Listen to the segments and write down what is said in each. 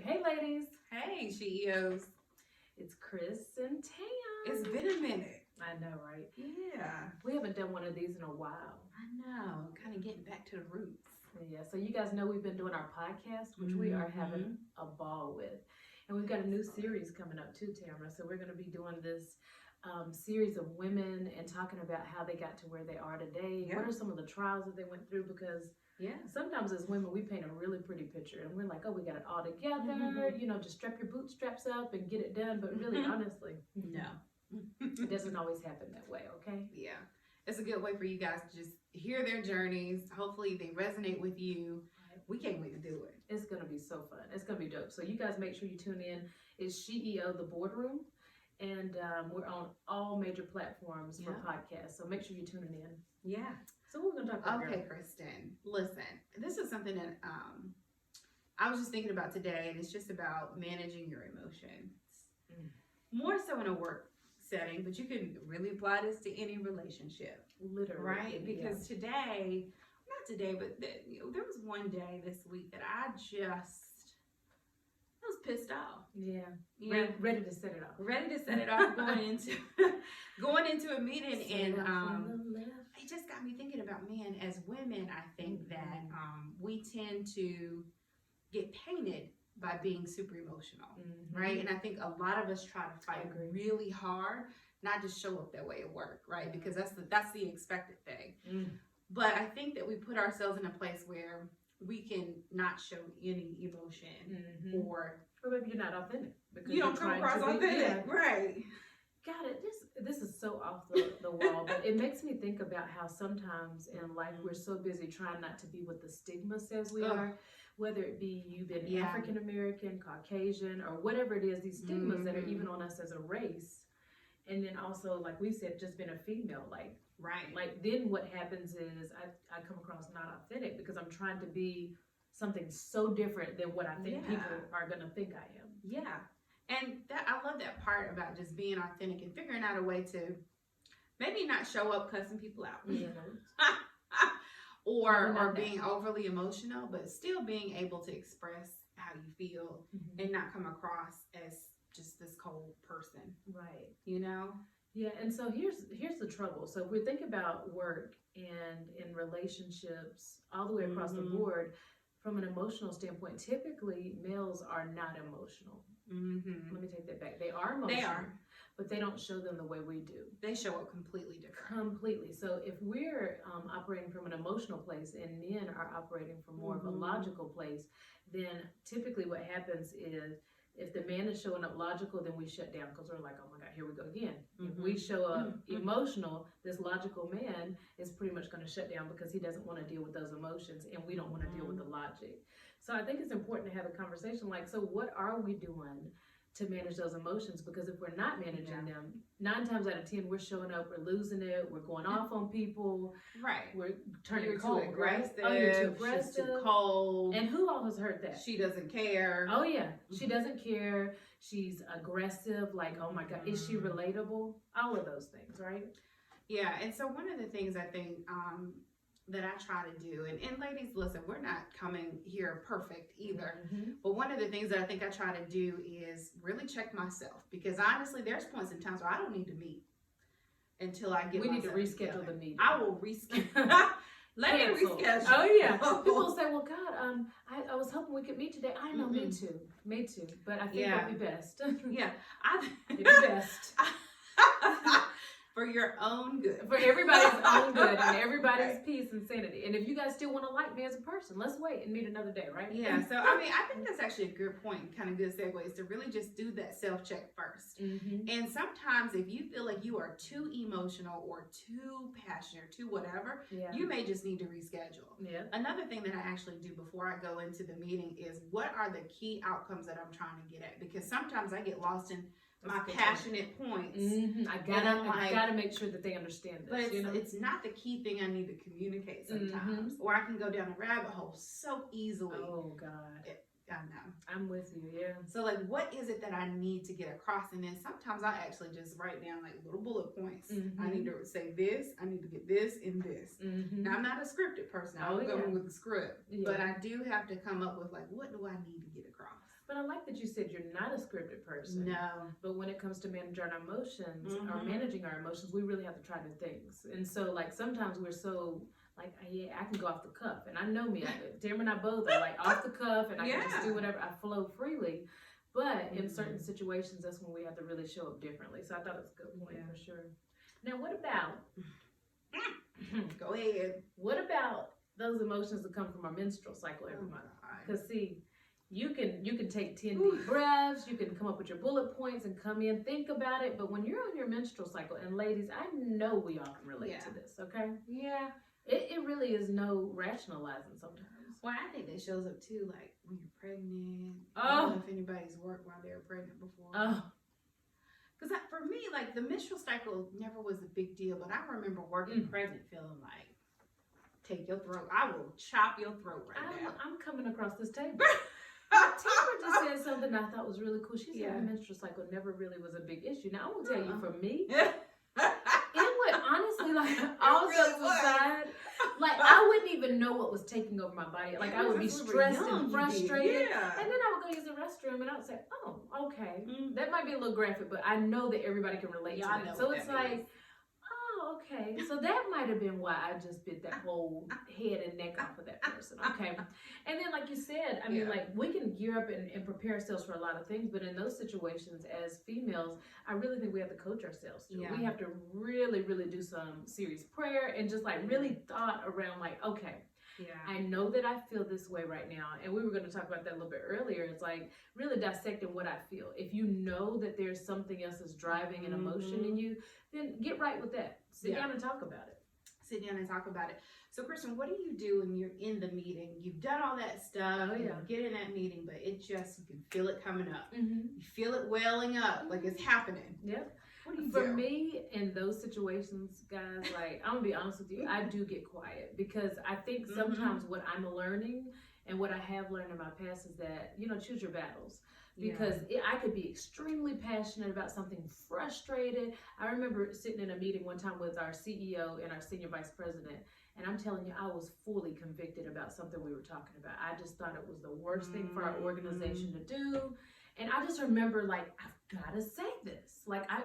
Hey, ladies. Hey, CEOs. It's Chris and Tam. It's been a minute. I know, right? Yeah. We haven't done one of these in a while. I know. Kind of getting back to the roots. Yeah, so you guys know we've been doing our podcast, which we are having a ball with. And we've got a new series coming up too, Tamara. So we're going to be doing this series of women and talking about how they got to where they are today. Yeah. What are some of the trials that they went through? Because sometimes as women, we paint a really pretty picture and we're like, oh, we got it all together, you know, just strap your bootstraps up and get it done. But really, honestly, No. it doesn't always happen that way, okay? Yeah. It's a good way for you guys to just hear their journeys. Hopefully they resonate with you. We can't wait to do it. It's going to be so fun. It's going to be dope. So you guys make sure you tune in. It's CEO The Boardroom. And we're on all major platforms for podcasts. So make sure you're tuning in. Yeah. So what we're going to talk about, Okay, girl? Kristen. Listen, this is something that I was just thinking about today, and it's just about managing your emotions. More so in a work setting, but you can really apply this to any relationship. Literally. Right? Because today, not today, but there was one day this week that I was pissed off. Yeah. Yeah. Ready to set it off. Ready to set it off going into a meeting, and it just got me thinking about, man, as women, I think that we tend to get painted by being super emotional, right? And I think a lot of us try to fight really hard, not just show up that way at work, right? Because that's the expected thing. But I think that we put ourselves in a place where we can not show any emotion, or maybe you're not authentic because you don't come across authentic, right? Got it. This is so off the wall, but it makes me think about how sometimes in life we're so busy trying not to be what the stigma says we are, whether it be you being African American, Caucasian, or whatever it is, these stigmas that are even on us as a race. And then also, like we said, just being a female, like then what happens is I come across not authentic because I'm trying to be something so different than what I think people are gonna think I am. Yeah. And I love that part about just being authentic and figuring out a way to maybe not show up cussing people out. or being overly emotional, but still being able to express how you feel and not come across as just this cold person. Right. You know? Yeah, and so here's the trouble. So if we think about work and in relationships all the way across the board, from an emotional standpoint, typically males are not emotional. Let me take that back. They are emotional. They are. But they don't show them the way we do. They show up completely different. Completely. So if we're operating from an emotional place and men are operating from more of a logical place, then typically what happens is if the man is showing up logical, then we shut down because we're like, oh my God, here we go again. If we show up emotional, this logical man is pretty much going to shut down because he doesn't want to deal with those emotions and we don't want to deal with the logic. So I think it's important to have a conversation like, so what are we doing to manage those emotions? Because if we're not managing them, 9 times out of 10, we're showing up, we're losing it, we're going off on people. Right. We're turning you're cold. Too aggressive. Oh, you're too aggressive. She's too cold. And who all has heard that? She doesn't care. Oh, yeah. She doesn't care. She's aggressive. Like, oh my God, is she relatable? All of those things, right? Yeah. And so one of the things I think that I try to do, and ladies, listen, we're not coming here perfect either. But one of the things that I think I try to do is really check myself, because honestly, there's points in times where I don't need to meet until I get We need to reschedule together. the meeting. I will reschedule. Let me reschedule. Oh yeah. People say, well, God, I was hoping we could meet today. I know, me too. But I think it'd be best. It'd be best. For your own good. For everybody's own good and everybody's peace and sanity. And if you guys still want to like me as a person, let's wait and meet another day, right? Yeah, so I mean, I think that's actually a good point, kind of good segue, is to really just do that self-check first. And sometimes if you feel like you are too emotional or too passionate or too whatever, you may just need to reschedule. Another thing that I actually do before I go into the meeting is, what are the key outcomes that I'm trying to get at? Because sometimes I get lost in my passionate points. I gotta make sure that they understand this. But it's not the key thing I need to communicate sometimes. Or I can go down a rabbit hole so easily. Oh God. I know. I'm with you, yeah. So like, what is it that I need to get across? And then sometimes I actually just write down like little bullet points. I need to say this, I need to get this and this. Now I'm not a scripted person. I'm going with the script. But I do have to come up with like, what do I need to get across? But I like that you said you're not a scripted person. No. But when it comes to managing our emotions, or Mhm. managing our emotions, we really have to try new things. And so, like, sometimes we're so, like, yeah, I can go off the cuff. And I know me. Tamara and I both are, like, off the cuff, and I can just do whatever. I flow freely. But in certain situations, that's when we have to really show up differently. So I thought it was a good point for sure. Now, what about... Go ahead. What about those emotions that come from our menstrual cycle every month? Because see, you can take 10 deep breaths, you can come up with your bullet points and come in, think about it. But when you're on your menstrual cycle, and ladies, I know we all can relate to this, okay? Yeah. It really is no rationalizing sometimes. Well, I think that shows up too, like when you're pregnant. Oh. I don't know if anybody's worked while they were pregnant before. Oh. Because for me, like, the menstrual cycle never was a big deal, but I remember working pregnant feeling like, take your throat. I will chop your throat right now. I'm coming across this table. Tamara just said something I thought was really cool. She said the menstrual cycle never really was a big issue. Now, I will tell you, for me, it would honestly, like, all jokes aside, like, I wouldn't even know what was taking over my body. Like, I would be stressed and frustrated. And then I would go use the restroom and I would say, oh, okay. That might be a little graphic, but I know that everybody can relate to that. So it's like, oh, okay. So that might have been why I just bit that whole head and neck off of that person. Okay. And then, like you said, I mean, like, we can gear up and prepare ourselves for a lot of things, but in those situations, as females, I really think we have to coach ourselves too. We have to really, really do some serious prayer and just, like, really thought around, like, okay, I know that I feel this way right now. And we were going to talk about that a little bit earlier. It's like really dissecting what I feel. If you know that there's something else that's driving an emotion in you, then get right with that. Sit down and talk about it. Sit down and talk about it. So, Kristen, what do you do when you're in the meeting? You've done all that stuff. You get in that meeting, but it just, you can feel it coming up. You feel it welling up, like it's happening. Yep. What do you For do? me, in those situations, guys, like, I'm gonna be honest with you, I do get quiet because I think sometimes what I'm learning and what I have learned in my past is that, you know, choose your battles. Because I could be extremely passionate about something, frustrated. I remember sitting in a meeting one time with our CEO and our senior vice president, and I'm telling you, I was fully convicted about something we were talking about. I just thought it was the worst thing for our organization to do. And I just remember, like, I've got to say this. Like, I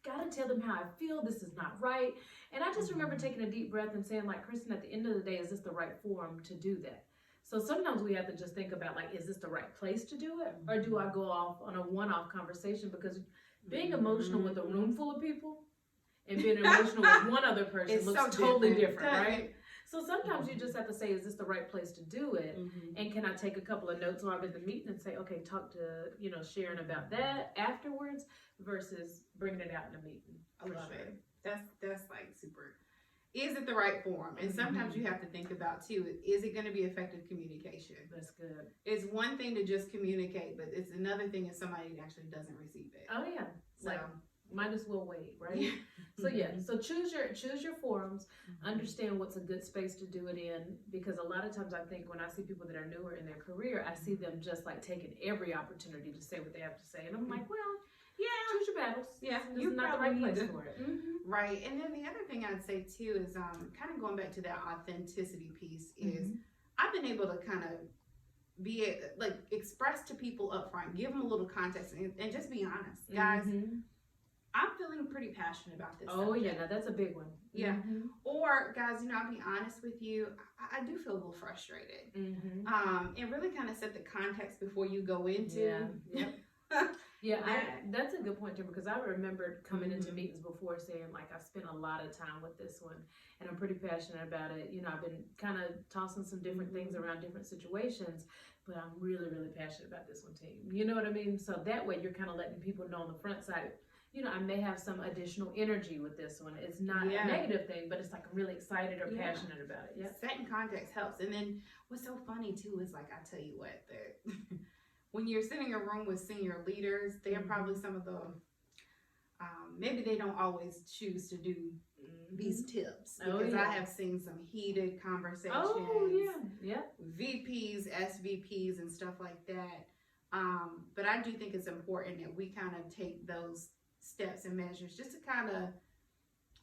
got to tell them how I feel. This is not right. And I just remember taking a deep breath and saying, like, Kristen, at the end of the day, is this the right forum to do that? So sometimes we have to just think about, like, is this the right place to do it? Or do I go off on a one-off conversation? Because being emotional with a room full of people and being emotional with one other person looks totally different, right? So sometimes you just have to say, is this the right place to do it? And can I take a couple of notes while I'm in the meeting and say, okay, talk to, you know, Sharon about that afterwards versus bringing it out in a meeting. I love it. That's like super. Is it the right form? And sometimes you have to think about too, is it going to be effective communication? That's good. It's one thing to just communicate, but it's another thing if somebody actually doesn't receive it. Oh yeah. So, like, might as well wait, right? So choose your forums, understand what's a good space to do it in, because a lot of times I think when I see people that are newer in their career, I see them just like taking every opportunity to say what they have to say. And I'm like, well, choose your battles. This is not the right place for it. Right. And then the other thing I'd say too is kind of going back to that authenticity piece is I've been able to kind of be like express to people up front, give them a little context and just be honest. Guys, I'm feeling pretty passionate about this. Oh subject. Yeah, now that's a big one. Yeah. Or guys, you know, I'll be honest with you, I do feel a little frustrated. And really kind of set the context before you go into. That's a good point too, because I remember coming into meetings before saying, like, I've spent a lot of time with this one and I'm pretty passionate about it. You know, I've been kind of tossing some different things around different situations, but I'm really, really passionate about this one team. You know what I mean? So that way you're kind of letting people know on the front side, you know, I may have some additional energy with this one. It's not a negative thing, but it's like I'm really excited or passionate about it. Setting context helps. And then what's so funny too is, like, I tell you what, when you're sitting in a room with senior leaders, they're probably some of the, maybe they don't always choose to do these tips. Because I have seen some heated conversations. VPs, SVPs, and stuff like that. But I do think it's important that we kind of take those steps and measures just to kind of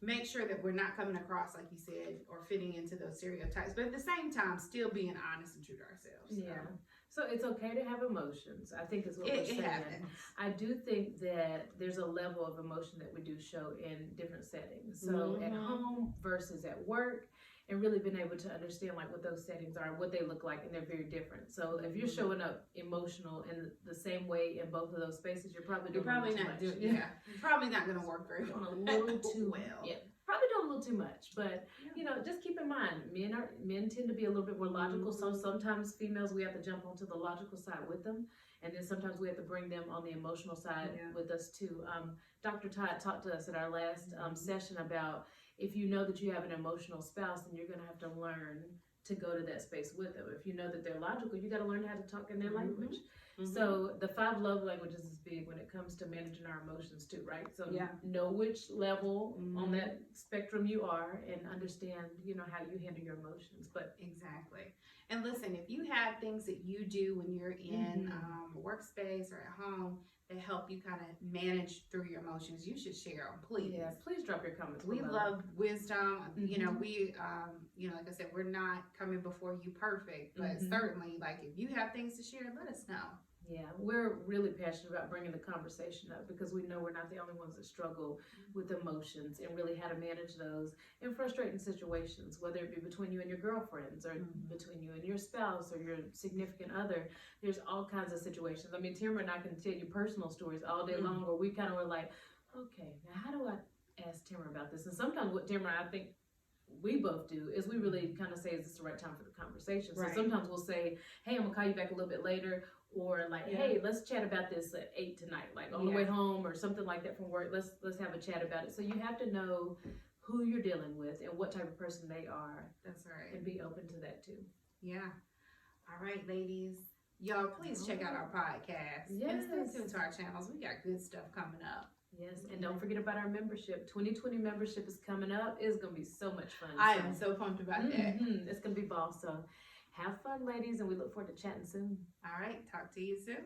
make sure that we're not coming across, like you said, or fitting into those stereotypes, but at the same time, still being honest and true to ourselves. So it's okay to have emotions, I think is what we're It saying. happens. I do think that there's a level of emotion that we do show in different settings. So at home versus at work, and really being able to understand like what those settings are, what they look like, and they're very different. So if you're showing up emotional in the same way in both of those spaces, you're probably doing You're probably a little not too much. doing. Yeah, you're probably not going to work very Doing well. a little too well. Yeah, probably doing a little too much. But you know, just keep in mind, men tend to be a little bit more logical. So sometimes females we have to jump onto the logical side with them, and then sometimes we have to bring them on the emotional side with us too. Dr. Todd talked to us at our last session about if you know that you have an emotional spouse, then you're going to have to learn to go to that space with them. If you know that they're logical, you got to learn how to talk in their language. So the 5 love languages is big when it comes to managing our emotions too, right? So know which level on that spectrum you are and understand, you know, how you handle your emotions. But exactly. And listen, if you have things that you do when you're in a workspace or at home that help you kind of manage through your emotions, you should share them, please. Yeah, please drop your comments. We love wisdom. You know, we, you know, like I said, we're not coming before you perfect, but certainly, like, if you have things to share, let us know. Yeah, we're really passionate about bringing the conversation up because we know we're not the only ones that struggle with emotions and really how to manage those in frustrating situations, whether it be between you and your girlfriends or between you and your spouse or your significant other. There's all kinds of situations. I mean, Tamara and I can tell you personal stories all day long where we kind of were like, okay, now how do I ask Tamara about this? And sometimes what Tamara, I think, we both do is we really kind of say, is this the right time for the conversation? So sometimes we'll say, hey, I'm gonna call you back a little bit later, or like, hey, let's chat about this at 8 tonight, like on the way home or something like that from work. Let's have a chat about it. So you have to know who you're dealing with and what type of person they are. That's right. And be open to that too. Yeah. All right, ladies. Y'all, please check out our podcast. And stay tuned to our channels. We got good stuff coming up. Yes, and don't forget about our membership. 2020 membership is coming up. It's going to be so much fun. I am so pumped about that. It's going to be ball. So have fun, ladies, and we look forward to chatting soon. All right, talk to you soon.